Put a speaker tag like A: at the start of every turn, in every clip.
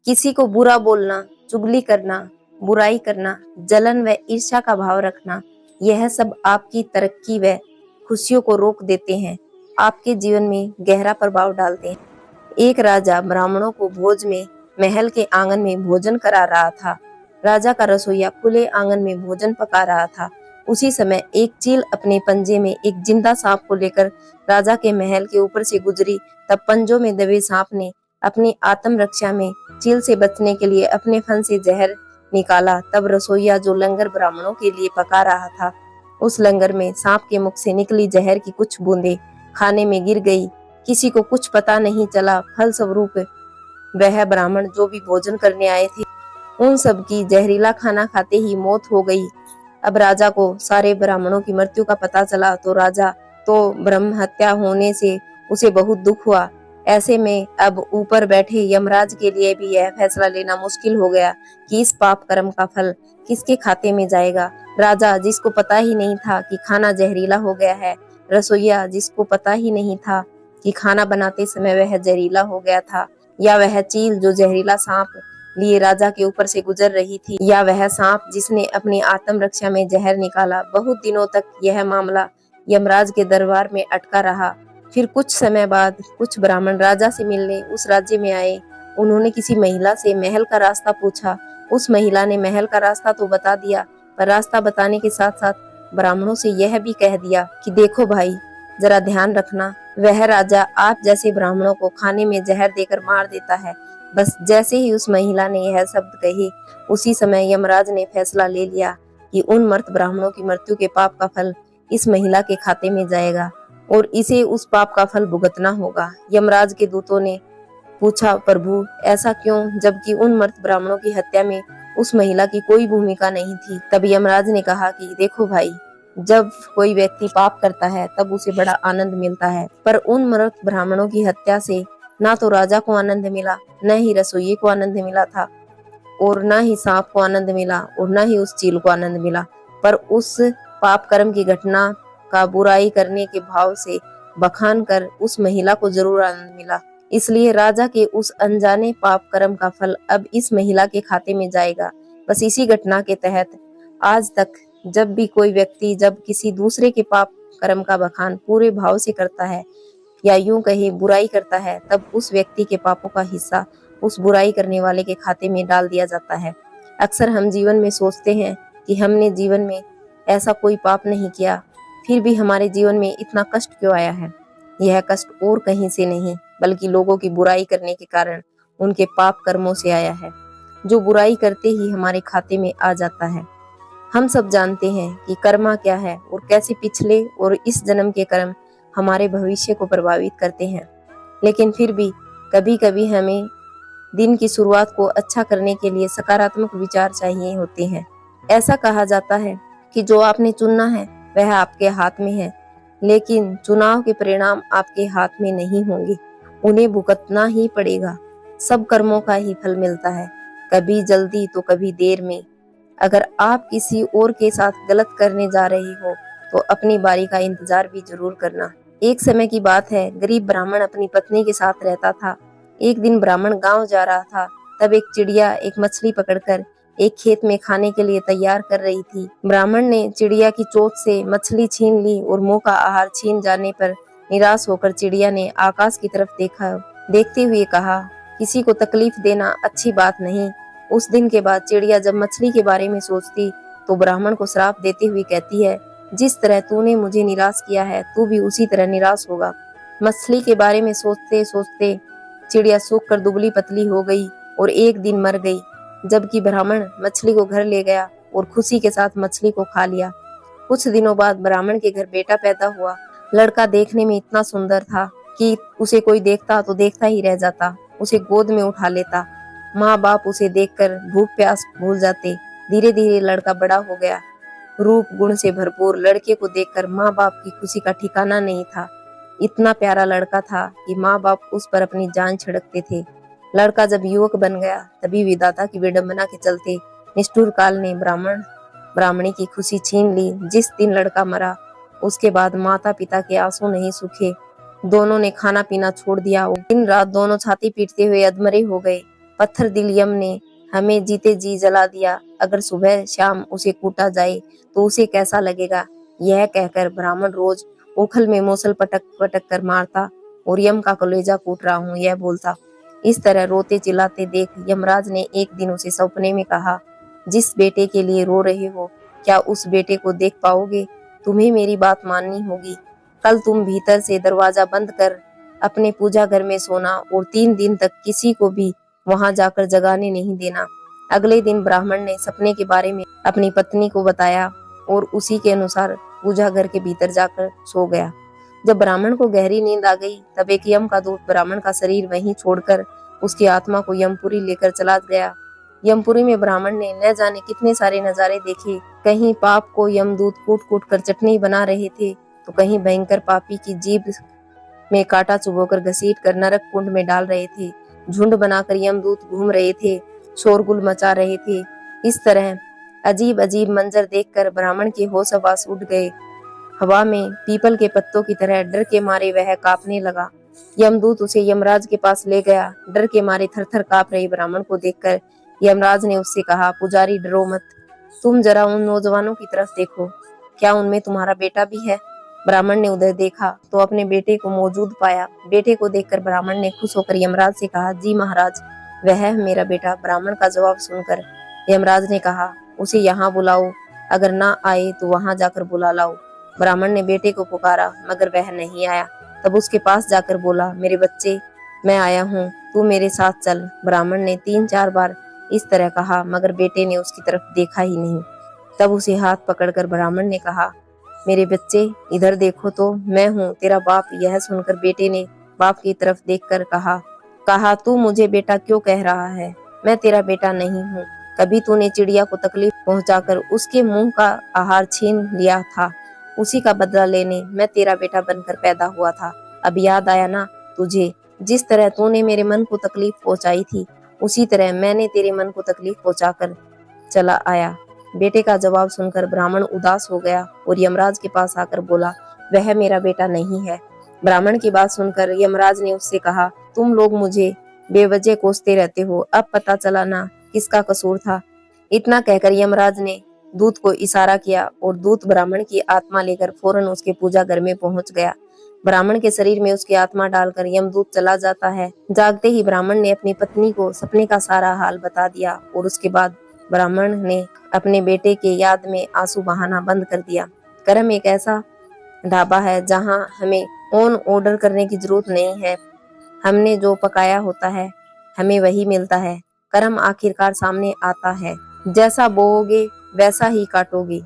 A: किसी को बुरा बोलना, चुगली करना, बुराई करना, जलन व ईर्ष्या का भाव रखना, यह सब आपकी तरक्की व खुशियों को रोक देते हैं, आपके जीवन में गहरा प्रभाव डालते हैं। एक राजा ब्राह्मणों को भोज में महल के आंगन में भोजन करा रहा था। राजा का रसोइया खुले आंगन में भोजन पका रहा था। उसी समय एक चील अपने पंजे में एक जिंदा सांप को लेकर राजा के महल के ऊपर से गुजरी। तब पंजों में दबे सांप ने अपनी आत्म रक्षा में चील से बचने के लिए अपने फन से जहर निकाला। तब रसोइया जो लंगर ब्राह्मणों के लिए पका रहा था, उस लंगर में सांप के मुख से निकली जहर की कुछ बूंदें खाने में गिर गई। किसी को कुछ पता नहीं चला। फलस्वरूप वह ब्राह्मण जो भी भोजन करने आए थे, उन सब की जहरीला खाना खाते ही मौत हो गई। अब राजा को सारे ब्राह्मणों की मृत्यु का पता चला तो राजा तो ब्रह्म हत्या होने से उसे बहुत दुख हुआ। ऐसे में अब ऊपर बैठे यमराज के लिए भी यह फैसला लेना मुश्किल हो गया कि इस पाप कर्म का फल किसके खाते में जाएगा। राजा जिसको पता ही नहीं था कि खाना जहरीला हो गया है, रसोइया जिसको पता ही नहीं था कि खाना बनाते समय वह जहरीला हो गया था, या वह चील जो जहरीला सांप लिए राजा के ऊपर से गुजर रही थी, या वह सांप जिसने अपनी आत्म रक्षा में जहर निकाला। बहुत दिनों तक यह मामला यमराज के दरबार में अटका रहा। फिर कुछ समय बाद कुछ ब्राह्मण राजा से मिलने उस राज्य में आए। उन्होंने किसी महिला से महल का रास्ता पूछा। उस महिला ने महल का रास्ता तो बता दिया, पर रास्ता बताने के साथ साथ ब्राह्मणों से यह भी कह दिया कि देखो भाई, जरा ध्यान रखना, वह राजा आप जैसे ब्राह्मणों को खाने में जहर देकर मार देता है। बस जैसे ही उस महिला ने यह शब्द कहे, उसी समय यमराज ने फैसला ले लिया कि उन मर्त ब्राह्मणों की मृत्यु के पाप का फल इस महिला के खाते में जाएगा और इसे उस पाप का फल भुगतना होगा। यमराज के दूतों ने पूछा, प्रभु ऐसा क्यों, जबकि उन मर्त ब्राह्मणों की हत्या में उस महिला की कोई भूमिका नहीं थी। तब यमराज ने कहा कि देखो भाई, जब कोई व्यक्ति पाप करता है तब उसे बड़ा आनंद मिलता है, पर उन मृत ब्राह्मणों की हत्या से ना तो राजा को आनंद मिला, न ही रसोइये को आनंद मिला था, और न ही सांप को आनंद मिला, और न ही उस चील को आनंद मिला, पर उस पाप कर्म की घटना का बुराई करने के भाव से बखान कर उस महिला को जरूर आनंद मिला। इसलिए राजा के उस अनजाने पाप कर्म का फल अब इस महिला के खाते में जाएगा। बस इसी घटना के तहत आज तक जब भी कोई व्यक्ति जब किसी दूसरे के पाप कर्म का बखान पूरे भाव से करता है, या यूं कहे बुराई करता है, तब उस व्यक्ति के पापों का हिस्सा उस बुराई करने वाले के खाते में डाल दिया जाता है। अक्सर हम जीवन में सोचते हैं कि हमने जीवन में ऐसा कोई पाप नहीं किया, फिर भी हमारे जीवन में इतना कष्ट क्यों आया है। यह कष्ट और कहीं से नहीं, बल्कि लोगों की बुराई करने के कारण उनके पाप कर्मों से आया है, जो बुराई करते ही हमारे खाते में आ जाता है। हम सब जानते हैं कि कर्मा क्या है और कैसे पिछले और इस जन्म के कर्म हमारे भविष्य को प्रभावित करते हैं, लेकिन फिर भी कभी कभी हमें दिन की शुरुआत को अच्छा करने के लिए सकारात्मक विचार चाहिए होते हैं। ऐसा कहा जाता है कि जो आपने चुनना है वह आपके हाथ में है, लेकिन चुनाव के परिणाम आपके हाथ में नहीं होंगे, उन्हें भुगतना ही पड़ेगा। सब कर्मों का ही फल मिलता है, कभी जल्दी तो कभी देर में। अगर आप किसी और के साथ गलत करने जा रही हो तो अपनी बारी का इंतजार भी जरूर करना। एक समय की बात है, गरीब ब्राह्मण अपनी पत्नी के साथ रहता था। एक दिन ब्राह्मण गांव जा रहा था, तब एक चिड़िया एक मछली पकड़कर एक खेत में खाने के लिए तैयार कर रही थी। ब्राह्मण ने चिड़िया की चोंच से मछली छीन ली और मुंह का आहार छीन जाने पर निराश होकर चिड़िया ने आकाश की तरफ देखा। देखते हुए कहा, किसी को तकलीफ देना अच्छी बात नहीं। उस दिन के बाद चिड़िया जब मछली के बारे में सोचती तो ब्राह्मण को श्राप देते हुए कहती है, जिस तरह तूने मुझे निराश किया है, तू भी उसी तरह निराश होगा। मछली के बारे में सोचते सोचते चिड़िया सूख कर दुबली पतली हो गई और एक दिन मर गई, जबकि ब्राह्मण मछली को घर ले गया और खुशी के साथ मछली को खा लिया। कुछ दिनों बाद ब्राह्मण के घर बेटा पैदा हुआ। लड़का देखने में इतना सुंदर था कि उसे कोई देखता तो देखता ही रह जाता, उसे गोद में उठा लेता। माँ बाप उसे देखकर भूख प्यास भूल जाते। धीरे धीरे लड़का बड़ा हो गया, रूप गुण से भरपूर। लड़के को देखकर माँ बाप की खुशी का ठिकाना नहीं था। इतना प्यारा लड़का था कि माँ बाप उस पर अपनी जान छिड़कते थे। लड़का जब युवक बन गया, तभी विधाता की विडंबना के चलते निष्ठुर काल ने ब्राह्मण ब्राह्मणी की खुशी छीन ली। जिस दिन लड़का मरा, उसके बाद माता पिता के आंसू नहीं सूखे। दोनों ने खाना पीना छोड़ दिया। दिन रात दोनों छाती पीटते हुए अधमरे हो गए। पत्थर दिल यम ने हमें जीते जी जला दिया, अगर सुबह शाम उसे कूटा जाए तो उसे कैसा लगेगा। यह कहकर ब्राह्मण रोज उखल में मूसल पटक पटक कर मारता और यम का कलेजा कूट रहा हूँ यह बोलता। इस तरह रोते चिल्लाते देख यमराज ने एक दिन उसे सपने में कहा, जिस बेटे के लिए रो रहे हो, क्या उस बेटे को देख पाओगे? तुम्हें मेरी बात माननी होगी। कल तुम भीतर से दरवाजा बंद कर अपने पूजा घर में सोना और 3 दिन तक किसी को भी वहां जाकर जगाने नहीं देना। अगले दिन ब्राह्मण ने सपने के बारे में अपनी पत्नी को बताया और उसी के अनुसार पूजा घर के भीतर जाकर सो गया। जब ब्राह्मण को गहरी नींद आ गई तब एक यम का दूत ब्राह्मण का शरीर वहीं छोड़कर उसकी आत्मा को यमपुरी लेकर चला गया। यमपुरी में ब्राह्मण ने न जाने कितने सारे नजारे देखे। कहीं पाप को यमदूत कूट कूट कर चटनी बना रहे थे तो कहीं भयंकर पापी की जीभ में कांटा चुभोकर घसीट कर नरक कुंड में डाल रहे थे। झुंड बनाकर यमदूत घूम रहे थे, शोरगुल मचा रहे थे। इस तरह अजीब अजीब मंजर देखकर ब्राह्मण के होश हवास उड़ गए। हवा में पीपल के पत्तों की तरह डर के मारे वह कांपने लगा। यमदूत उसे यमराज के पास ले गया। डर के मारे थरथर कांप रहे ब्राह्मण को देखकर यमराज ने उससे कहा, पुजारी डरो मत, तुम जरा उन नौजवानों की तरफ देखो, क्या उनमें तुम्हारा बेटा भी है? ब्राह्मण ने उधर देखा तो अपने बेटे को मौजूद पाया। बेटे को देखकर ब्राह्मण ने खुश होकर यमराज से कहा, जी महाराज, वह है मेरा बेटा। ब्राह्मण का जवाब सुनकर यमराज ने कहा, उसे यहाँ बुलाओ, अगर ना आए तो वहां जाकर बुला लाओ। ब्राह्मण ने बेटे को पुकारा मगर वह नहीं आया। तब उसके पास जाकर बोला, मेरे बच्चे, मैं आया हूँ, तू मेरे साथ चल। ब्राह्मण ने 3-4 बार इस तरह कहा मगर बेटे ने उसकी तरफ देखा ही नहीं। तब उसे हाथ पकड़कर ब्राह्मण ने कहा, मेरे बच्चे इधर देखो तो, मैं हूँ तेरा बाप। यह सुनकर बेटे ने बाप की तरफ देखकर कहा तू मुझे बेटा क्यों कह रहा है? मैं तेरा बेटा नहीं हूँ। कभी तूने चिड़िया को तकलीफ पहुंचाकर उसके मुंह का आहार छीन लिया था, उसी का बदला लेने मैं तेरा बेटा बनकर पैदा हुआ था। अब याद आया ना तुझे? जिस तरह तूने मेरे मन को तकलीफ पहुंचाई थी उसी तरह मैंने तेरे मन को तकलीफ पहुंचाकर चला आया। बेटे का जवाब सुनकर ब्राह्मण उदास हो गया और यमराज के पास आकर बोला, वह मेरा बेटा नहीं है। ब्राह्मण की बात सुनकर यमराज ने उससे कहा, तुम लोग मुझे बेवजह कोसते रहते हो, अब पता चला ना किसका कसूर था। इतना कहकर यमराज ने दूत को इशारा किया और दूत ब्राह्मण की आत्मा लेकर फौरन उसके पूजा घर में पहुंच गया। ब्राह्मण के शरीर में उसकी आत्मा डालकर यमदूत चला जाता है। जागते ही ब्राह्मण ने अपनी पत्नी को सपने का सारा हाल बता दिया और उसके बाद ब्राह्मण ने अपने बेटे के याद में आंसू बहाना बंद कर दिया। कर्म एक ऐसा ढाबा है जहां हमें ऑन ऑर्डर करने की जरूरत नहीं है। हमने जो पकाया होता है हमें वही मिलता है। कर्म आखिरकार सामने आता है, जैसा बोओगे वैसा ही काटोगे,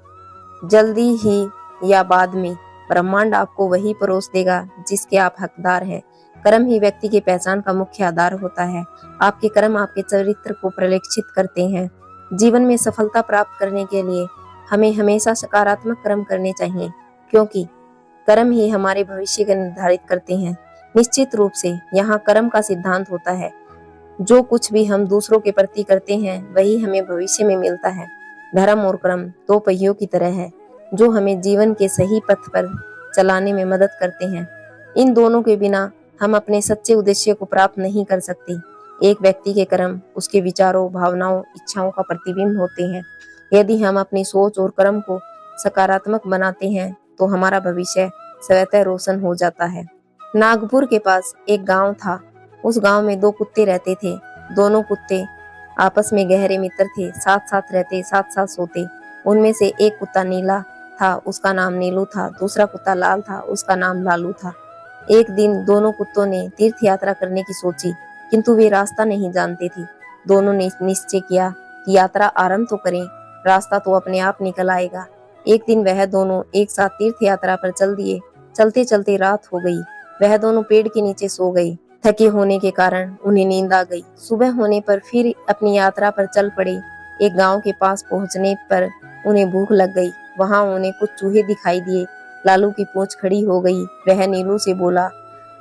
A: जल्दी ही या बाद में। ब्रह्मांड आपको वही परोस देगा जिसके आप हकदार हैं। कर्म ही व्यक्ति की पहचान का मुख्य आधार होता है। आपके कर्म आपके चरित्र को प्रलेखित करते हैं। जीवन में सफलता प्राप्त करने के लिए हमें हमेशा सकारात्मक कर्म करने चाहिए, क्योंकि कर्म ही हमारे भविष्य को निर्धारित करते हैं। निश्चित रूप से यहाँ कर्म का सिद्धांत होता है, जो कुछ भी हम दूसरों के प्रति करते हैं वही हमें भविष्य में मिलता है। धर्म और कर्म 2 पहियों की तरह है जो हमें जीवन के सही पथ पर चलाने में मदद करते हैं। इन दोनों के बिना हम अपने सच्चे उद्देश्य को प्राप्त नहीं कर सकते। एक व्यक्ति के कर्म उसके विचारों, भावनाओं, इच्छाओं का प्रतिबिंब होते हैं। यदि हम अपनी सोच और कर्म को सकारात्मक बनाते हैं तो हमारा भविष्य स्वतः रोशन हो जाता है। नागपुर के पास एक गांव था। उस गांव में 2 कुत्ते रहते थे। दोनों कुत्ते आपस में गहरे मित्र थे, साथ साथ रहते, साथ साथ सोते। उनमें से एक कुत्ता नीला था, उसका नाम नीलू था। दूसरा कुत्ता लाल था, उसका नाम लालू था। एक दिन दोनों कुत्तों ने तीर्थ यात्रा करने की सोची, किंतु वे रास्ता नहीं जानते थे। दोनों ने निश्चय किया कि यात्रा आरंभ तो करें, रास्ता तो अपने आप निकल आएगा। एक दिन वह दोनों एक साथ तीर्थ यात्रा पर चल दिए। चलते चलते रात हो गई। वह दोनों पेड़ के नीचे सो गए। थके होने के कारण उन्हें नींद आ गई। सुबह होने पर फिर अपनी यात्रा पर चल पड़े। एक गांव के पास पहुंचने पर उन्हें भूख लग गई। वहां उन्हें कुछ चूहे दिखाई दिए। लालू की पूंछ खड़ी हो गई। वह नीलू से बोला,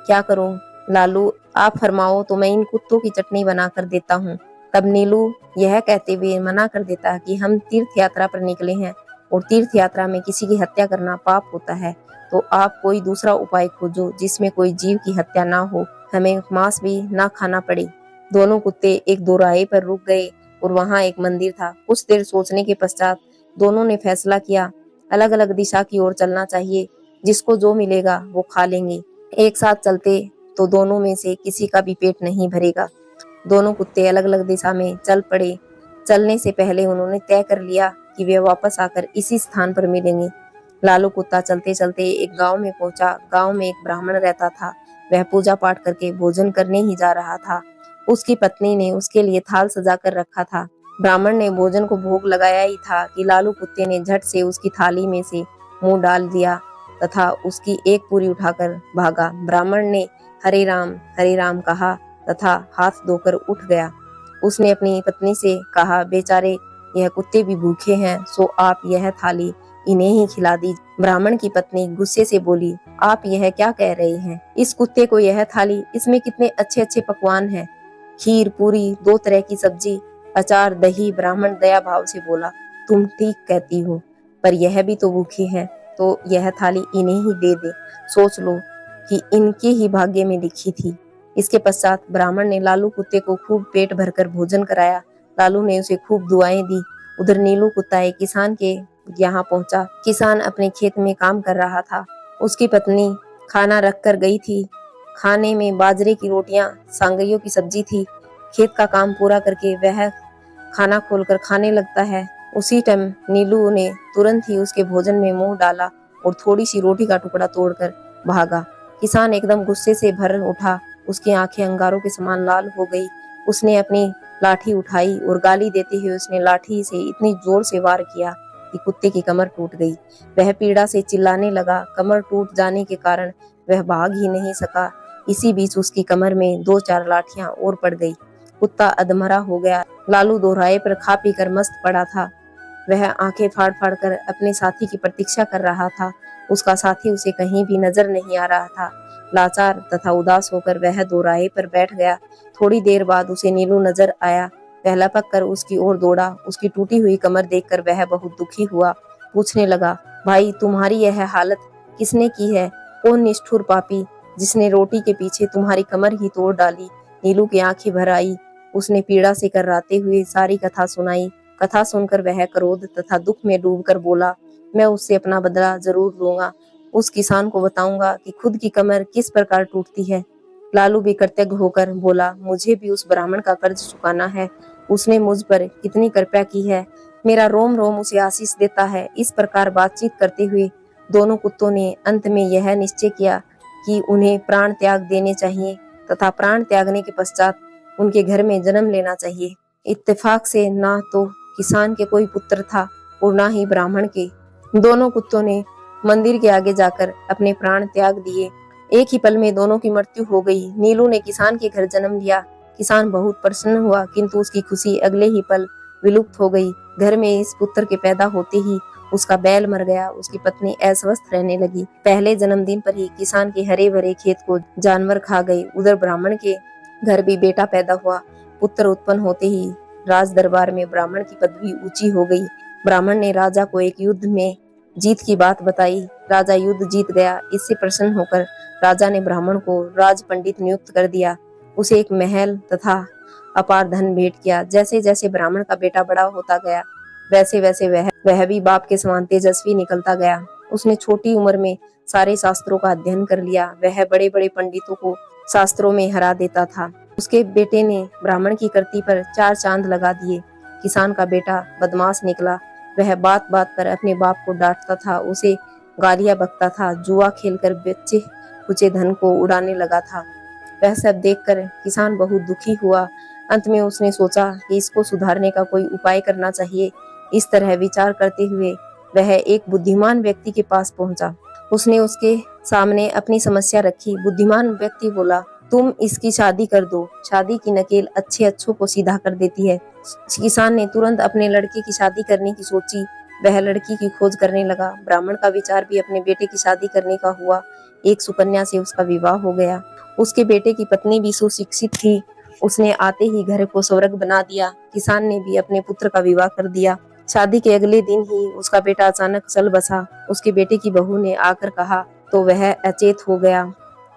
A: क्या करूं लालू, आप फरमाओ तो मैं इन कुत्तों की चटनी बना कर देता हूँ। तब नीलू यह कहते हुए मना कर देता कि हम तीर्थ यात्रा पर निकले हैं और तीर्थ यात्रा में किसी की हत्या करना पाप होता है, तो आप कोई दूसरा उपाय खोजो जिसमें कोई जीव की हत्या ना हो, हमें मांस भी ना खाना पड़े। दोनों कुत्ते एक दोराहे पर रुक गए और वहां एक मंदिर था। कुछ देर सोचने के पश्चात दोनों ने फैसला किया, अलग अलग दिशा की ओर चलना चाहिए, जिसको जो मिलेगा वो खा लेंगे। एक साथ चलते तो दोनों में से किसी का भी पेट नहीं भरेगा। दोनों कुत्ते अलग अलग दिशा में चल पड़े। चलने से पहले उन्होंने तय कर लिया कि वे वापस आकर इसी स्थान पर मिलेंगे। लालू कुत्ता चलते चलते एक गांव में पहुंचा। गांव में एक ब्राह्मण रहता था। वह पूजा पाठ करके भोजन करने ही जा रहा था। उसकी पत्नी ने उसके लिए थाल सजा कर रखा था। ब्राह्मण ने भोजन को भोग लगाया ही था कि लालू कुत्ते ने झट से उसकी थाली में से मुंह डाल दिया तथा उसकी एक पूरी उठाकर भागा। ब्राह्मण ने हरे राम कहा तथा हाथ धोकर उठ गया। उसने अपनी पत्नी से कहा, बेचारे यह कुत्ते भी भूखे हैं, सो आप यह थाली इन्हें ही खिला दीजिए। ब्राह्मण की पत्नी गुस्से से बोली, आप यह क्या कह रहे हैं? इस कुत्ते को यह थाली, इसमें कितने अच्छे अच्छे पकवान हैं, खीर, पूरी, 2 तरह की सब्जी, अचार, दही। ब्राह्मण दया भाव से बोला, तुम ठीक कहती हो, पर यह भी तो भूखे हैं, तो यह थाली इन्हें ही दे दे। सोच लो कि इनके ही भाग्य में लिखी थी। इसके पश्चात ब्राह्मण ने लालू कुत्ते को खूब पेट भरकर भोजन कराया। लालू ने उसे खूब दुआएं दी। उधर नीलू कुत्ता एक किसान के यहाँ पहुंचा। किसान अपने खेत में काम कर रहा था। उसकी पत्नी खाना रख कर गई थी। खाने में बाजरे की रोटियां, सांगरियों की सब्जी थी। खेत का काम पूरा करके वह खाना खोलकर खाने लगता है। उसी टाइम नीलू ने तुरंत ही उसके भोजन में मुंह डाला और थोड़ी सी रोटी का टुकड़ा तोड़कर भागा। किसान एकदम गुस्से से भर उठा। उसकी आंखें अंगारों के समान लाल हो गई। उसने अपनी लाठी उठाई और गाली देते हुए उसने लाठी से इतनी जोर से वार किया कि कुत्ते की कमर टूट गई। वह पीड़ा से चिल्लाने लगा। कमर टूट जाने के कारण वह भाग ही नहीं सका। इसी बीच उसकी कमर में 2-4 लाठियां और पड़ गई। कुत्ता अधमरा हो गया। लालू दोराहे पर खा पी कर मस्त पड़ा था। वह आंखें फाड़ फाड़ कर अपने साथी की प्रतीक्षा कर रहा था। उसका साथी उसे कहीं भी नजर नहीं आ रहा था। लाचार तथा उदास होकर वह दोराहे पर बैठ गया। थोड़ी देर बाद उसे नीलू नजर आया। वह लपक कर उसकी ओर दौड़ा। उसकी टूटी हुई कमर देखकर वह बहुत दुखी हुआ। पूछने लगा, भाई तुम्हारी यह हालत किसने की है? कौन निष्ठुर पापी जिसने रोटी के पीछे तुम्हारी कमर ही तोड़ डाली? नीलू की आंखें भर आई। उसने पीड़ा से कर्राते हुए सारी कथा सुनाई। कथा सुनकर वह क्रोध तथा दुख में डूबकर बोला, मैं उससे अपना बदला जरूर लूंगा। उस किसान को बताऊंगा कि खुद की कमर किस प्रकार टूटती है। लालू भी कृतज्ञ होकर बोला, मुझे भी उस ब्राह्मण का कर्ज चुकाना है। उसने मुझ पर कितनी कृपा की है। मेरा रोम रोम उसे आशीष देता है। इस प्रकार बातचीत करते हुए दोनों कुत्तों ने अंत में यह निश्चय किया कि उन्हें प्राण त्याग देने चाहिए तथा प्राण त्यागने के पश्चात उनके घर में जन्म लेना चाहिए। इत्तेफाक से ना तो किसान के कोई पुत्र था और ना ही ब्राह्मण के। दोनों कुत्तों ने मंदिर के आगे जाकर अपने प्राण त्याग दिए। एक ही पल में दोनों की मृत्यु हो गई। नीलू ने किसान के घर जन्म लिया। किसान बहुत प्रसन्न हुआ, किंतु उसकी खुशी अगले ही पल विलुप्त हो गई। घर में इस पुत्र के पैदा होते ही उसका बैल मर गया। उसकी पत्नी अस्वस्थ रहने लगी। पहले जन्मदिन पर ही किसान के हरे भरे खेत को जानवर खा गए। उधर ब्राह्मण के घर भी बेटा पैदा हुआ। पुत्र उत्पन्न होते ही राज दरबार में ब्राह्मण की पदवी ऊंची हो गई। ब्राह्मण ने राजा को एक युद्ध में जीत की बात बताई। राजा युद्ध जीत गया। इससे प्रसन्न होकर राजा ने ब्राह्मण को राज पंडित नियुक्त कर दिया। उसे एक महल तथा अपार धन भेंट किया। जैसे जैसे ब्राह्मण का बेटा बड़ा होता गया, वैसे वैसे वह भी बाप के समान तेजस्वी निकलता गया। उसने छोटी उम्र में सारे शास्त्रों का अध्ययन कर लिया। वह बड़े बड़े पंडितों को शास्त्रों में हरा देता था। उसके बेटे ने ब्राह्मण की कृति पर 4 चांद लगा दिए। किसान का बेटा बदमाश निकला। वह बात बात पर अपने बाप को डांटता था, उसे गालियां बकता था, जुआ खेलकर बच्चे कुचे धन को उड़ाने लगा था। वह सब देखकर किसान बहुत दुखी हुआ। अंत में उसने सोचा कि इसको सुधारने का कोई उपाय करना चाहिए। इस तरह विचार करते हुए वह एक बुद्धिमान व्यक्ति के पास पहुंचा। उसने उसके सामने अपनी समस्या रखी। बुद्धिमान व्यक्ति बोला, तुम इसकी शादी कर दो। शादी की नकेल अच्छे अच्छों को सीधा कर देती है। किसान ने तुरंत अपने लड़के की शादी करने की सोची। वह लड़की की खोज करने लगा। ब्राह्मण का विचार भी अपने बेटे की शादी करने का हुआ। एक सुकन्या से उसका विवाह हो गया। उसके बेटे की पत्नी भी सुशिक्षित थी। उसने आते ही घर को स्वर्ग बना दिया। किसान ने भी अपने पुत्र का विवाह कर दिया। शादी के अगले दिन ही उसका बेटा अचानक चल बसा। उसके बेटे की बहू ने आकर कहा तो वह अचेत हो गया।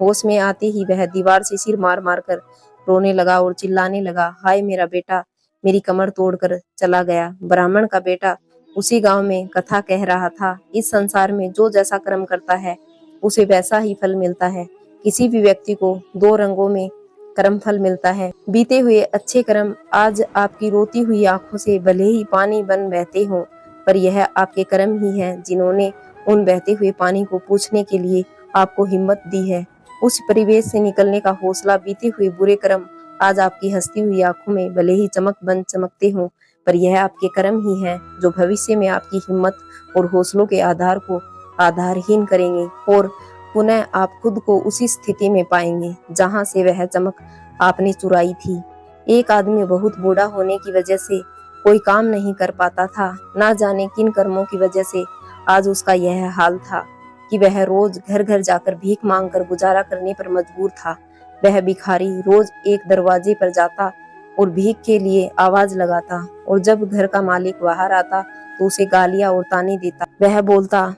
A: होश में आते ही वह दीवार से सिर मार मार कर रोने लगा और चिल्लाने लगा, हाय मेरा बेटा मेरी कमर तोड़कर चला गया। ब्राह्मण का बेटा उसी गांव में कथा कह रहा था, इस संसार में जो जैसा कर्म करता है उसे वैसा ही फल मिलता है। किसी भी व्यक्ति को दो रंगों में कर्म फल मिलता है। बीते हुए अच्छे कर्म आज आपकी रोती हुई आंखों से भले ही पानी बन बहते हों, पर यह आपके कर्म ही हैं जिन्होंने उन बहते हुए पानी को पूछने के लिए आपको हिम्मत दी है। उस परिवेश से निकलने का हौसला बीते हुए बुरे कर्म आज आपकी हंसती हुई आंखों में भले ही चमक बन चमकते हों, पर यह आपके कर्म ही हैं जो भविष्य में आपकी हिम्मत और हौसलों के आधार को आधारहीन करेंगे और पुनः आप खुद को उसी स्थिति में पाएंगे जहां से वह चमक आपने चुराई थी। एक आदमी बहुत बूढ़ा होने की वजह से कोई काम नहीं कर पाता था। ना जाने किन कर्मों की वजह से आज उसका यह हाल था कि वह रोज घर घर जाकर भीख मांगकर गुजारा करने पर मजबूर था। वह भिखारी रोज एक दरवाजे पर जाता और भीख के लिए आवाज लगाता और जब घर का मालिक बाहर आता तो उसे गालियां और ताने देता। वह बोलता,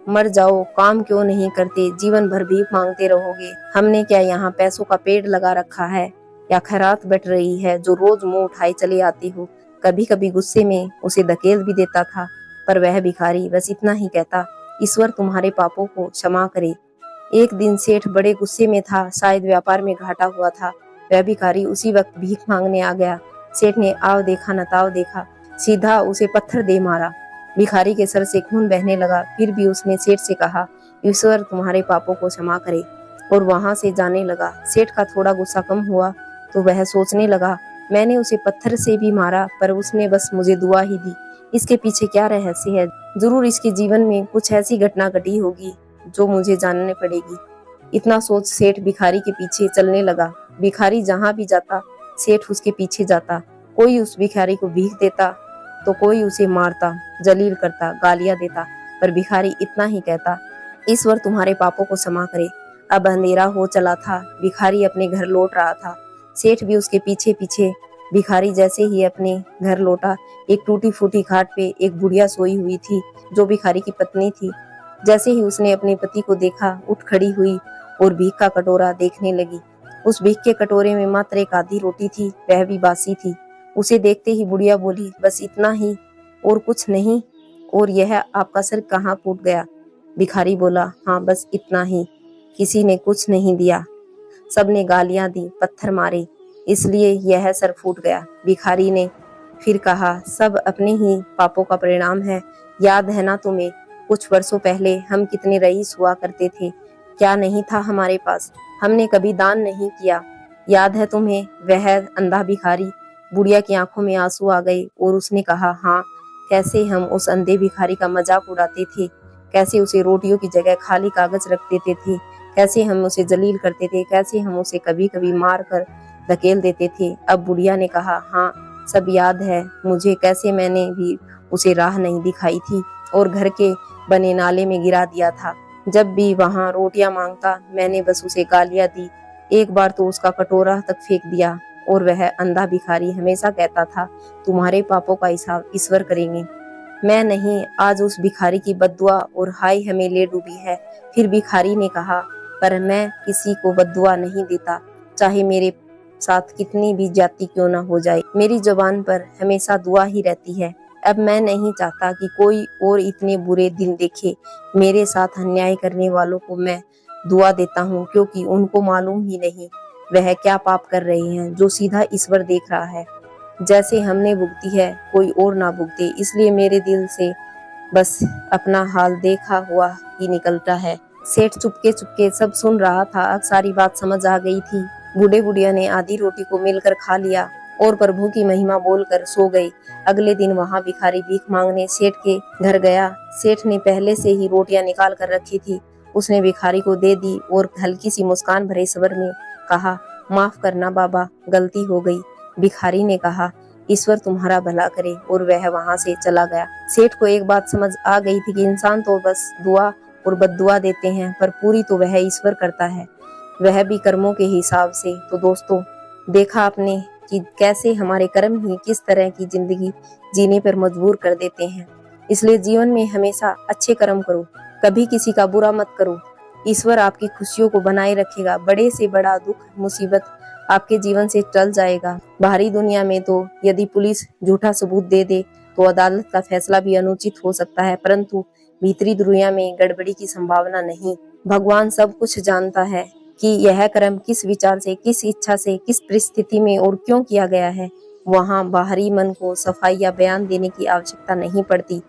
A: मर जाओ, काम क्यों नहीं करते, जीवन भर भीख मांगते रहोगे। हमने क्या यहाँ पैसों का पेड़ लगा रखा है या खैरात बट रही है जो रोज मुंह उठाए चले आते हो। कभी कभी गुस्से में उसे धकेल भी देता था, पर वह भिखारी बस इतना ही कहता, ईश्वर तुम्हारे पापों को क्षमा करे। एक दिन सेठ बड़े गुस्से में था, शायद व्यापार में घाटा हुआ था। वह भिखारी उसी वक्त भीख मांगने आ गया। सेठ ने आव देखा न ताव देखा, सीधा उसे पत्थर दे मारा। भिखारी के सर से खून बहने लगा, फिर भी उसने सेठ से कहा, ईश्वर तुम्हारे पापों को क्षमा करे, और वहां से जाने लगा। सेठ का थोड़ा गुस्सा कम हुआ तो वह सोचने लगा, मैंने उसे पत्थर से भी मारा पर उसने बस मुझे दुआ ही दी। इसके पीछे क्या रहस्य है? जरूर इसके जीवन में कुछ ऐसी घटना घटी होगी जो मुझे जानने पड़ेगी। इतना सोच सेठ भिखारी के पीछे चलने लगा। भिखारी जहाँ भी जाता सेठ उसके पीछे जाता। कोई उस भिखारी को भीख देता तो कोई उसे मारता, जलील करता, गालियां देता, पर भिखारी इतना ही कहता, ईश्वर तुम्हारे पापों को क्षमा करे। अब अंधेरा हो चला था। भिखारी अपने घर लौट रहा था। सेठ भी उसके पीछे पीछे। भिखारी जैसे ही अपने घर लौटा, एक टूटी फूटी खाट पे एक बुढ़िया सोई हुई थी जो भिखारी की पत्नी थी। जैसे ही उसने अपने पति को देखा, उठ खड़ी हुई और भीख का कटोरा देखने लगी। उस भीख के कटोरे में मात्र एक आधी रोटी थी, वह भी बासी थी। उसे देखते ही बुढ़िया बोली, बस इतना ही और कुछ नहीं? और यह आपका सर कहाँ फूट गया? भिखारी बोला, हाँ बस इतना ही। किसी ने कुछ नहीं दिया, सबने गालियां दी, पत्थर मारे, इसलिए यह सर फूट गया। भिखारी ने फिर कहा, सब अपने ही पापों का परिणाम है। याद है ना तुम्हें, कुछ वर्षों पहले हम कितने रईस हुआ करते थे, क्या नहीं था हमारे पास, हमने कभी दान नहीं किया। याद है तुम्हें? वह अंधा भिखारी। बुढ़िया की आंखों में आंसू आ गए और उसने कहा, हाँ, कैसे हम उस अंधे भिखारी का मजाक उड़ाते थे, कैसे उसे रोटियों की जगह खाली कागज रख देते थे, कैसे हम उसे जलील करते थे, कैसे हम उसे कभी कभी मार कर धकेल देते थे। अब बुढ़िया ने कहा, हाँ सब याद है मुझे, कैसे मैंने भी उसे राह नहीं दिखाई थी और घर के बने नाले में गिरा दिया था। जब भी वहां रोटियां मांगता मैंने बस उसे गालियां दी, एक बार तो उसका कटोरा तक फेंक दिया। और वह अंधा भिखारी हमेशा कहता था, तुम्हारे पापों का हिसाब ईश्वर करेंगे। मैं नहीं, आज उस भिखारी की बद्दुआ और हाय हमें ले डूबी है। फिर भिखारी ने कहा, पर मैं किसी को बद्दुआ नहीं देता, चाहे मेरे साथ कितनी भी जाति क्यों ना हो जाए, मेरी जुबान पर हमेशा दुआ ही रहती है। अब मैं नहीं चाहता कि कोई और इतने बुरे दिन देखे। मेरे साथ अन्याय करने वालों को मैं दुआ देता हूँ, क्योंकि उनको मालूम ही नहीं वह क्या पाप कर रहे हैं जो सीधा ईश्वर देख रहा है। जैसे हमने भुगती है कोई और ना भुगते, इसलिए मेरे दिल से बस अपना हाल देखा हुआ ही निकलता है। सेठ चुपके चुपके सब सुन रहा था। अब सारी बात समझ आ गई थी। बूढ़े बुढ़िया ने आधी रोटी को मिलकर खा लिया और प्रभु की महिमा बोलकर सो गई। अगले दिन वहां भिखारी भीख मांगने सेठ के घर गया। सेठ ने पहले से ही रोटियां निकाल कर रखी थी, उसने भिखारी को दे दी और हल्की सी मुस्कान भरे स्वर में कहा, माफ करना बाबा, गलती हो गई। भिखारी ने कहा, ईश्वर तुम्हारा भला करे, और वह वहां से चला गया। सेठ को एक बात समझ आ गई थी कि इंसान तो बस दुआ और बद्दुआ देते हैं, पर पूरी तो वह ईश्वर करता है, वह भी कर्मों के हिसाब से। तो दोस्तों, देखा आपने कि कैसे हमारे कर्म ही किस तरह की जिंदगी जीने पर मजबूर कर देते हैं। इसलिए जीवन में हमेशा अच्छे कर्म करो, कभी किसी का बुरा मत करो। ईश्वर आपकी खुशियों को बनाए रखेगा। बड़े से बड़ा दुख मुसीबत आपके जीवन से टल जाएगा। बाहरी दुनिया में तो यदि पुलिस झूठा सबूत दे दे तो अदालत का फैसला भी अनुचित हो सकता है, परंतु भीतरी दुनिया में गड़बड़ी की संभावना नहीं। भगवान सब कुछ जानता है कि यह कर्म किस विचार से, किस इच्छा से, किस परिस्थिति में और क्यों किया गया है। वहाँ बाहरी मन को सफाई या बयान देने की आवश्यकता नहीं पड़ती,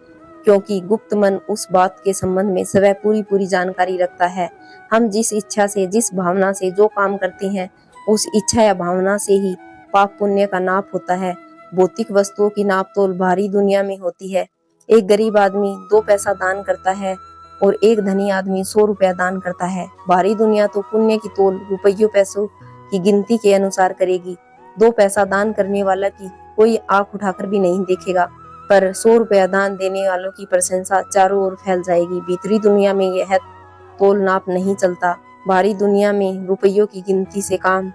A: क्योंकि गुप्त मन उस बात के संबंध में स्वयं पूरी जानकारी रखता है। हम जिस इच्छा से, जिस भावना से जो काम करते हैं, उस इच्छा या भावना से ही पाप पुण्य का नाप होता है। भौतिक वस्तुओं की नाप तोल बाहरी दुनिया में होती है। एक गरीब आदमी 2 पैसा दान करता है और एक धनी आदमी 100 रुपया दान करता है। बाहरी दुनिया तो पुण्य की तोल रुपयों पैसों की गिनती के अनुसार करेगी। 2 पैसा दान करने वाला की कोई आंख उठाकर भी नहीं देखेगा, पर 100 रुपया दान देने वालों की प्रशंसा चारों ओर फैल जाएगी। भीतरी दुनिया में यह तोल नाप नहीं चलता। बाहरी दुनिया में रुपयों की गिनती से, काम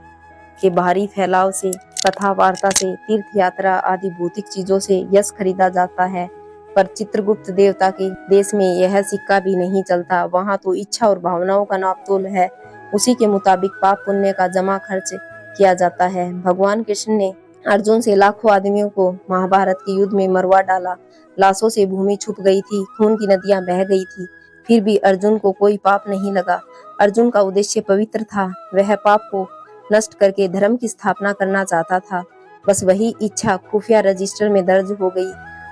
A: के बाहरी फैलाव से, कथा वार्ता से, तीर्थ यात्रा आदि भौतिक चीजों से यश खरीदा जाता है, पर चित्रगुप्त देवता के देश में यह सिक्का भी नहीं चलता। वहाँ तो इच्छा और भावनाओं का नाप तोल है, उसी के मुताबिक पाप पुण्य का जमा खर्च किया जाता है। भगवान कृष्ण ने अर्जुन से लाखों आदमियों को महाभारत के युद्ध में मरवा डाला। लाशों से भूमि छुप गई थी, खून की नदियां बह गई थी, फिर भी अर्जुन को कोई पाप नहीं लगा। अर्जुन का उद्देश्य पवित्र था, वह पाप को नष्ट करके धर्म की स्थापना करना चाहता था। बस वही इच्छा खुफिया रजिस्टर में दर्ज हो गई।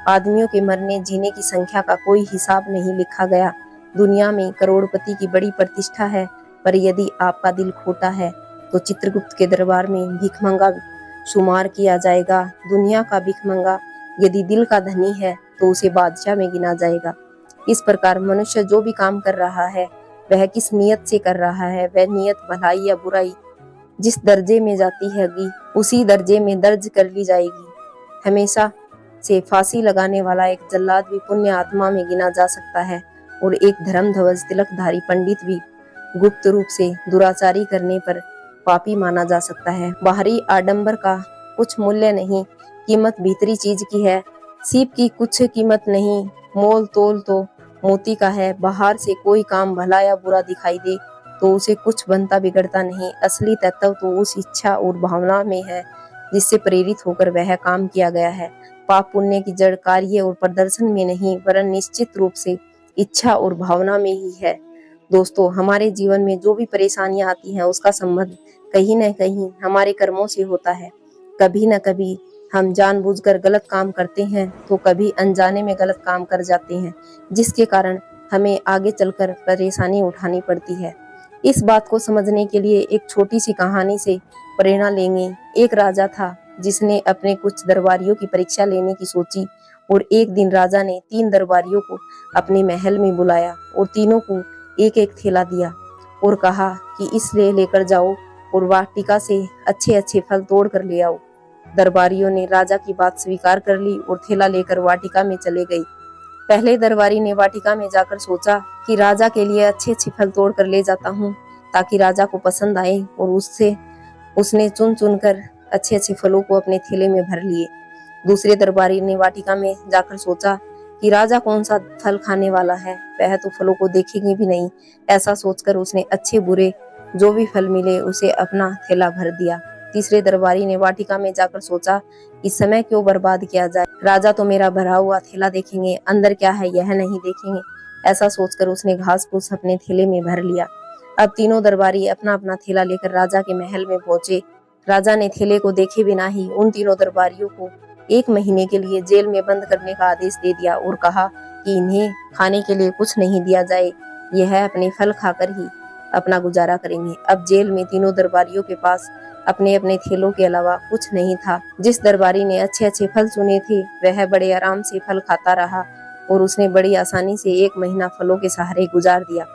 A: आदमियों के मरने जीने की संख्या का कोई हिसाब नहीं लिखा गया। दुनिया में करोड़पति की बड़ी प्रतिष्ठा है, पर यदि आपका दिल खोटा है तो चित्रगुप्त के दरबार में भिखमंगा शुमार किया जाएगा। दुनिया का भिखमंगा यदि दिल का धनी है तो उसे बादशाह में गिना जाएगा। इस प्रकार मनुष्य जो भी काम कर रहा है वह किस नियत से कर रहा है, वह नियत भलाई या बुराई जिस दर्जे में जाती है उसी दर्जे में दर्ज कर ली जाएगी। हमेशा से फांसी लगाने वाला एक जल्लाद भी पुण्य आत्मा में गिना जा सकता है, और एक धर्म ध्वज तिलकधारी पंडित भी गुप्त रूप से दुराचारी करने पर पापी माना जा सकता है। बाहरी आडंबर का कुछ मूल्य नहीं, कीमत भीतरी चीज की है। सीप की कुछ कीमत नहीं, मोल तोल तो मोती का है। बाहर से कोई काम भला या बुरा दिखाई दे तो उसे कुछ बनता बिगड़ता नहीं। असली तत्व तो उस इच्छा और भावना में है जिससे प्रेरित होकर वह काम किया गया है। पाप पुण्य की जड़ कार्य और प्रदर्शन में नहीं, वरन निश्चित रूप से इच्छा और भावना में ही है। दोस्तों, हमारे जीवन में जो भी परेशानियां आती हैं उसका संबंध कहीं न कहीं हमारे कर्मों से होता है। कभी न कभी हम जानबूझकर गलत काम करते हैं तो कभी अनजाने में गलत काम कर जाते हैं, जिसके कारण हमें आगे चलकर परेशानी उठानी पड़ती है। इस बात को समझने के लिए एक छोटी सी कहानी से प्रेरणा लेंगे। एक राजा था जिसने अपने कुछ दरबारियों की परीक्षा लेने की सोची, और एक दिन राजा ने 3 दरबारियों को अपने महल में बुलाया और तीनों को एक एक थैला दिया और कहा कि इसलिए लेकर जाओ और वाटिका से अच्छे अच्छे फल तोड़ कर ले आओ। दरबारियों ने राजा की बात स्वीकार कर ली और थैला लेकर वाटिका में चले गए। पहले दरबारी ने वाटिका में जाकर सोचा कि राजा के लिए अच्छे अच्छे फल तोड़ कर ले जाता हूँ ताकि राजा को पसंद आए, और उसने चुन चुन कर अच्छे अच्छे फलों को अपने थैले में भर लिए। दूसरे दरबारी ने वाटिका में जाकर सोचा कि राजा कौन सा फल खाने वाला है, वह तो फलों को देखेंगे भी नहीं। ऐसा सोचकर उसने अच्छे बुरे जो भी फल मिले उसे अपना थैला भर दिया। तीसरे दरबारी ने वाटिका में जाकर सोचा कि समय क्यों बर्बाद किया जाए, राजा तो मेरा भरा हुआ थैला देखेंगे, अंदर क्या है यह नहीं देखेंगे। ऐसा सोचकर उसने घास फूस अपने थैले में भर लिया। अब तीनों दरबारी अपना अपना थैला लेकर राजा के महल में पहुंचे। राजा ने थैले को देखे बिना ही उन तीनों दरबारियों को 1 महीने के लिए जेल में बंद करने का आदेश दे दिया और कहा कि इन्हें खाने के लिए कुछ नहीं दिया जाए, यह अपने फल खाकर ही अपना गुजारा करेंगे। अब जेल में तीनों दरबारियों के पास अपने अपने थैलों के अलावा कुछ नहीं था। जिस दरबारी ने अच्छे अच्छे फल चुने थे वह बड़े आराम से फल खाता रहा और उसने बड़ी आसानी से 1 महीना फलों के सहारे गुजार दिया।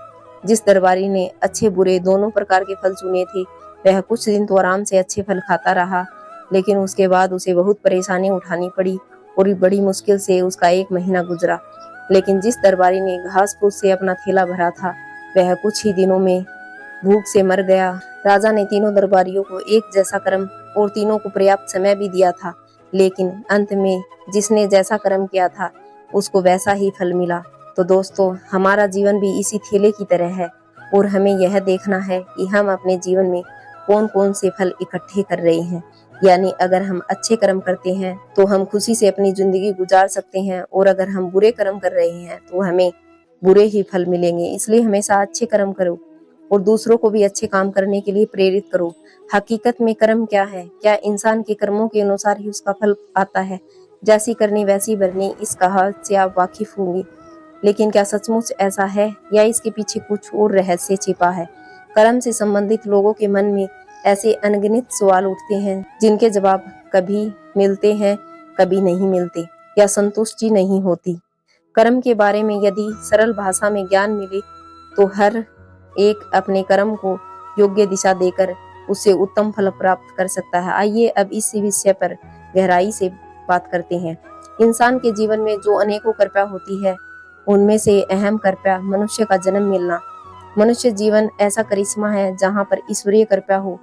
A: जिस दरबारी ने अच्छे बुरे दोनों प्रकार के फल चुने थे वह कुछ दिन तो आराम से अच्छे फल खाता रहा, लेकिन उसके बाद उसे बहुत परेशानी उठानी पड़ी और बड़ी मुश्किल से उसका 1 महीना गुजरा। लेकिन जिस दरबारी ने घास फूस से अपना थैला भरा था वह कुछ ही दिनों में भूख से मर गया। राजा ने तीनों दरबारियों को एक जैसा कर्म और तीनों को पर्याप्त समय भी दिया था, लेकिन अंत में जिसने जैसा कर्म किया था उसको वैसा ही फल मिला। तो दोस्तों, हमारा जीवन भी इसी थैले की तरह है और हमें यह देखना है कि हम अपने जीवन में कौन कौन से फल इकट्ठे कर रहे हैं। यानी अगर हम अच्छे कर्म करते हैं तो हम खुशी से अपनी जिंदगी गुजार सकते हैं, और अगर हम बुरे कर्म कर रहे हैं तो हमें बुरे ही फल मिलेंगे। इसलिए हमेशा अच्छे कर्म करो और दूसरों को भी अच्छे काम करने के लिए प्रेरित करो। हकीकत में कर्म क्या है? क्या इंसान के कर्मों के अनुसार ही उसका फल आता है? जैसी करनी वैसी भरनी, इस कहावत से आप वाकिफ होंगे। लेकिन क्या सचमुच ऐसा है, या इसके पीछे कुछ और रहस्य छिपा है? कर्म से संबंधित लोगों के मन में ऐसे अनगिनत सवाल उठते हैं जिनके जवाब कभी मिलते हैं, कभी नहीं मिलते, या संतुष्टि नहीं होती। कर्म के बारे में यदि सरल भाषा में ज्ञान मिले तो हर एक अपने कर्म को योग्य दिशा देकर उससे उत्तम फल प्राप्त कर सकता है। आइए अब इस विषय पर गहराई से बात करते हैं। इंसान के जीवन में जो अनेकों कृपा होती है, उनमें से अहम कृपा मनुष्य का जन्म मिलना। मनुष्य जीवन ऐसा करिश्मा है जहाँ पर ईश्वरीय कृपा हो।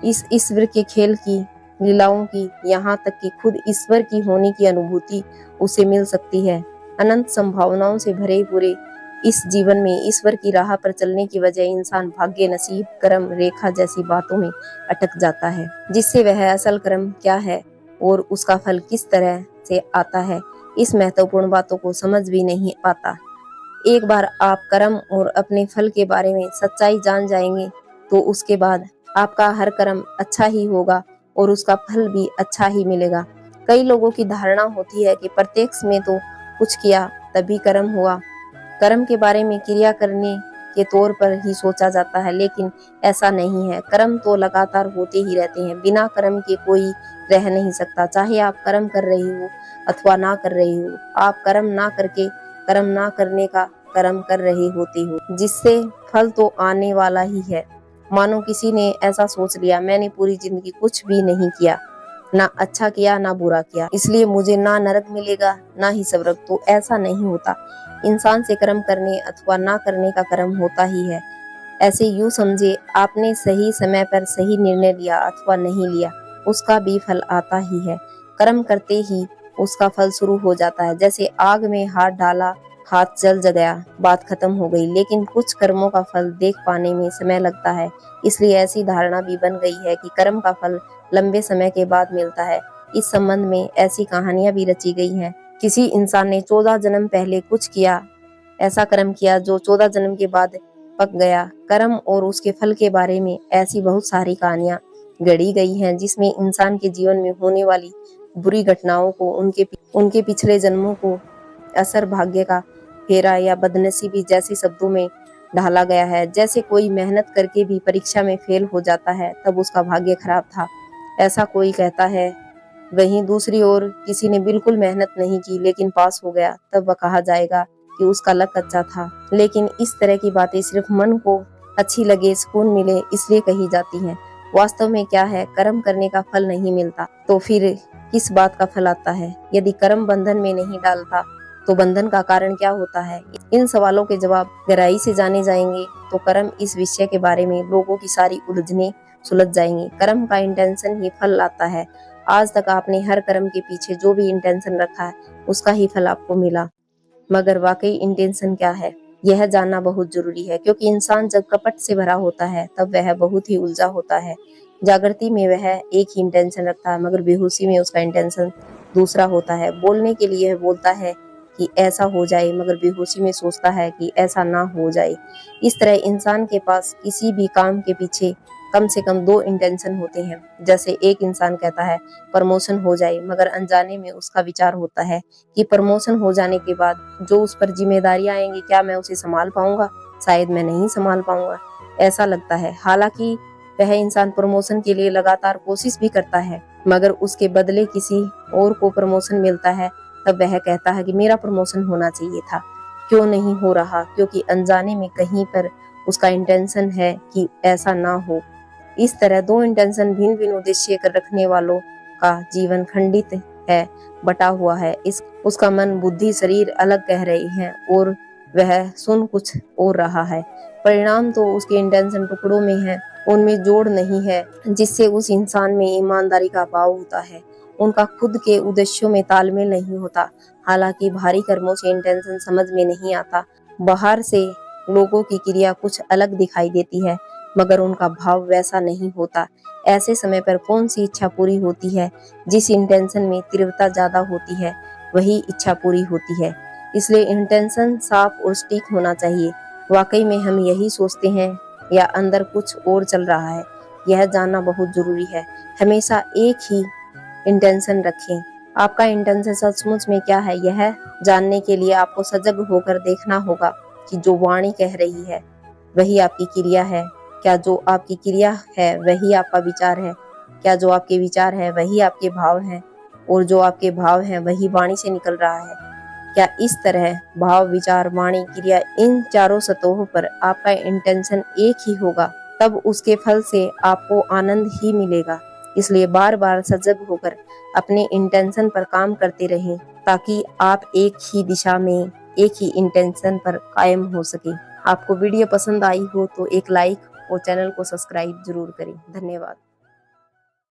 A: इस ईश्वर के खेल की, लीलाओं की, यहाँ तक कि खुद ईश्वर की होने की अनुभूति उसे मिल सकती है। अनंत संभावनाओं से भरे पूरे इस जीवन में ईश्वर की राह पर चलने की वजह इंसान भाग्य, नसीब, कर्म रेखा जैसी बातों में अटक जाता है, जिससे वह असल कर्म क्या है और उसका फल किस तरह से आता है, इस महत्वपूर्ण बातों को समझ भी नहीं पाता। एक बार आप कर्म और अपने फल के बारे में सच्चाई जान जाएंगे तो उसके बाद आपका हर कर्म अच्छा ही होगा और उसका फल भी अच्छा ही मिलेगा। कई लोगों की धारणा होती है कि प्रत्यक्ष में तो कुछ किया तभी कर्म हुआ। कर्म के बारे में क्रिया करने के तौर पर ही सोचा जाता है, लेकिन ऐसा नहीं है। कर्म तो लगातार होते ही रहते हैं। बिना कर्म के कोई रह नहीं सकता, चाहे आप कर्म कर रही हो अथवा ना कर रही हो। आप कर्म ना करके कर्म ना करने का कर्म कर रहे होते हो, जिससे फल तो आने वाला ही है। मानो किसी ने ऐसा सोच लिया, मैंने पूरी जिंदगी कुछ भी नहीं किया, ना अच्छा किया ना बुरा किया, इसलिए मुझे ना नरक मिलेगा ना ही स्वर्ग। तो ऐसा नहीं होता। इंसान से कर्म करने अथवा ना करने का कर्म होता ही है। ऐसे यूं समझे, आपने सही समय पर सही निर्णय लिया अथवा नहीं लिया, उसका भी फल आता ही है। कर्म करते ही उसका फल शुरू हो जाता है। जैसे आग में हाथ डाला, हाथ जल गया, बात खत्म हो गई। लेकिन कुछ कर्मों का फल देख पाने में समय लगता है, इसलिए ऐसी धारणा भी बन गई है कि कर्म का फल लंबे समय के बाद मिलता है। इस संबंध में ऐसी कहानियां भी रची गई हैं। किसी इंसान ने 14 जन्म पहले कुछ किया, ऐसा कर्म किया जो 14 जन्म के बाद पक गया। कर्म और उसके फल के बारे में ऐसी बहुत सारी कहानियां गढ़ी गई हैं, जिसमें इंसान के जीवन में होने वाली बुरी घटनाओं को, उनके पिछले जन्मों को, असर, भाग्य का फेरा या बदनसीबी जैसे शब्दों में ढाला गया है। जैसे कोई मेहनत करके भी परीक्षा में फेल हो जाता है तब उसका भाग्य खराब था, ऐसा कोई कहता है। वहीं दूसरी ओर किसी ने बिल्कुल मेहनत नहीं की लेकिन पास हो गया, तब वह कहा जाएगा कि उसका लक अच्छा था। लेकिन इस तरह की बातें सिर्फ मन को अच्छी लगे, सुकून मिले, इसलिए कही जाती हैं। वास्तव में क्या है, कर्म करने का फल नहीं मिलता तो फिर किस बात का फल आता है? यदि कर्म बंधन में नहीं डालता तो बंधन का कारण क्या होता है? इन सवालों के जवाब गहराई से जाने जाएंगे तो कर्म, इस विषय के बारे में लोगों की सारी उलझने सुलझ जाएंगी। कर्म का इंटेंशन ही फल लाता है। आज तक आपने हर कर्म के पीछे जो भी इंटेंशन रखा है उसका ही फल आपको मिला, मगर वाकई इंटेंशन क्या है यह जानना बहुत जरूरी है, क्योंकि इंसान जब कपट से भरा होता है तब वह बहुत ही उलझा होता है। जागृति में वह एक ही इंटेंशन रखता है, मगर बेहोशी में उसका इंटेंशन दूसरा होता है। बोलने के लिए बोलता है कि ऐसा हो जाए, मगर बेहोशी में सोचता है कि ऐसा ना हो जाए। इस तरह इंसान के पास किसी भी काम के पीछे कम से कम 2 इंटेंशन होते हैं। जैसे एक इंसान कहता है प्रमोशन हो जाए, मगर अनजाने में उसका विचार होता है कि प्रमोशन हो जाने के बाद जो उस पर जिम्मेदारियां आएंगी, क्या मैं उसे संभाल पाऊंगा? शायद मैं नहीं संभाल पाऊंगा, ऐसा लगता है। हालांकि वह इंसान प्रमोशन के लिए लगातार कोशिश भी करता है, मगर उसके बदले किसी और को प्रमोशन मिलता है, तब वह कहता है कि मेरा प्रमोशन होना चाहिए था, क्यों नहीं हो रहा? क्योंकि अनजाने में कहीं पर उसका इंटेंशन है कि ऐसा ना हो। इस तरह 2 इंटेंशन भिन्न भिन्न उद्देश्य कर रखने वालों का जीवन खंडित है, बटा हुआ है। उसका मन, बुद्धि, शरीर अलग कह रहे हैं और वह सुन कुछ और रहा है। परिणाम तो उसके इंटेंशन टुकड़ों में है, उनमें जोड़ नहीं है, जिससे उस इंसान में ईमानदारी का अभाव होता है। उनका खुद के उद्देश्यों में तालमेल नहीं होता। हालांकि भारी कर्मों से इंटेंशन समझ में नहीं आता। बाहर से लोगों की क्रिया कुछ अलग दिखाई देती है, मगर उनका भाव वैसा नहीं होता। ऐसे समय पर कौन सी इच्छा पूरी होती है? जिस इंटेंशन में तीव्रता ज्यादा होती है वही इच्छा पूरी होती है। इसलिए इंटेंशन साफ और सटीक होना चाहिए। वाकई में हम यही सोचते हैं या अंदर कुछ और चल रहा है, यह जानना बहुत जरूरी है। हमेशा एक ही इंटेंशन रखें। आपका इंटेंशन सचमुच में क्या है, यह जानने के लिए आपको सजग होकर देखना होगा कि जो वाणी कह रही है वही आपकी क्रिया है। क्या जो आपकी क्रिया है वही आपका विचार है? क्या जो आपके विचार है वही आपके भाव हैं? और जो आपके भाव हैं वही वाणी से निकल रहा है? क्या इस तरह भाव, विचार, वाणी, क्रिया, इन चारों सतहों पर आपका इंटेंशन एक ही होगा, तब उसके फल से आपको आनंद ही मिलेगा। इसलिए बार बार सजग होकर अपने इंटेंशन पर काम करते रहें ताकि आप एक ही दिशा में एक ही इंटेंशन पर कायम हो सके। आपको वीडियो पसंद आई हो तो एक लाइक और चैनल को सब्सक्राइब जरूर करें। धन्यवाद।